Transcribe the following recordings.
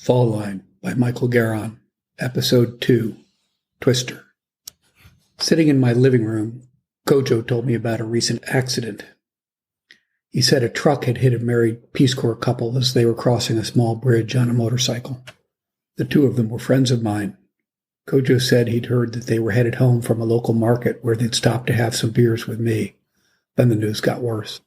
Fall Line by Michael Garon, Episode 2, Twister. Sitting in my living room, Kojo told me about a recent accident. He said a truck had hit a married Peace Corps couple as they were crossing a small bridge on a motorcycle. The two of them were friends of mine. Kojo said he'd heard that they were headed home from a local market where they'd stopped to have some beers with me. Then the news got worse.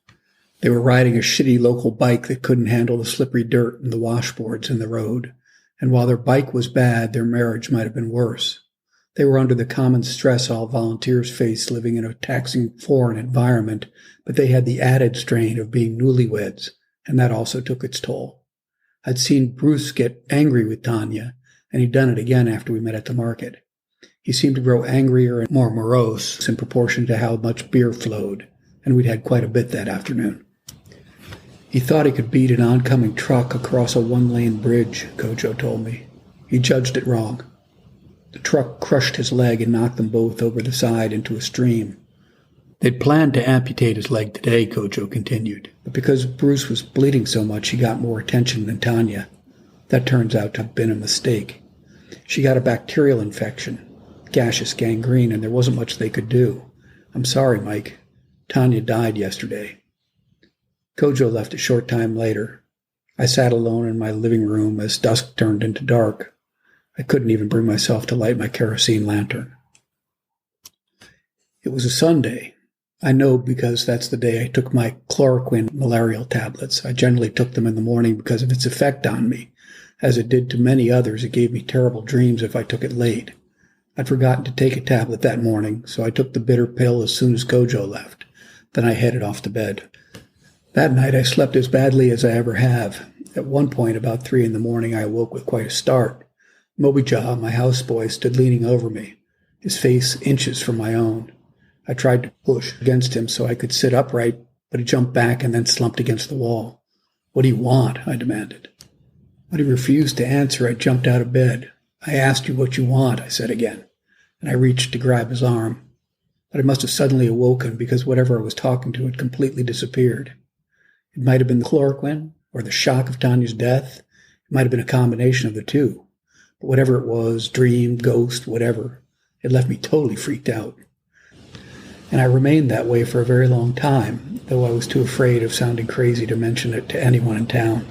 They were riding a shitty local bike that couldn't handle the slippery dirt and the washboards in the road, and while their bike was bad, their marriage might have been worse. They were under the common stress all volunteers face living in a taxing foreign environment, but they had the added strain of being newlyweds, and that also took its toll. I'd seen Bruce get angry with Tanya, and he'd done it again after we met at the market. He seemed to grow angrier and more morose in proportion to how much beer flowed, and we'd had quite a bit that afternoon. He thought he could beat an oncoming truck across a one-lane bridge, Kojo told me. He judged it wrong. The truck crushed his leg and knocked them both over the side into a stream. They'd planned to amputate his leg today, Kojo continued, but because Bruce was bleeding so much, he got more attention than Tanya. That turns out to have been a mistake. She got a bacterial infection, gaseous gangrene, and there wasn't much they could do. I'm sorry, Mike. Tanya died yesterday. Kojo left a short time later. I sat alone in my living room as dusk turned into dark. I couldn't even bring myself to light my kerosene lantern. It was a Sunday. I know because that's the day I took my chloroquine malarial tablets. I generally took them in the morning because of its effect on me. As it did to many others, it gave me terrible dreams if I took it late. I'd forgotten to take a tablet that morning, so I took the bitter pill as soon as Kojo left. Then I headed off to bed. That night I slept as badly as I ever have. At one point, about 3 in the morning, I awoke with quite a start. Mobijah, my houseboy, stood leaning over me, his face inches from my own. I tried to push against him so I could sit upright, but he jumped back and then slumped against the wall. "What do you want?" I demanded. When he refused to answer, I jumped out of bed. "I asked you what you want," I said again, and I reached to grab his arm. But I must have suddenly awoken because whatever I was talking to had completely disappeared. It might have been the chloroquine or the shock of Tanya's death. It might have been a combination of the two. But whatever it was, dream, ghost, whatever, it left me totally freaked out. And I remained that way for a very long time, though I was too afraid of sounding crazy to mention it to anyone in town.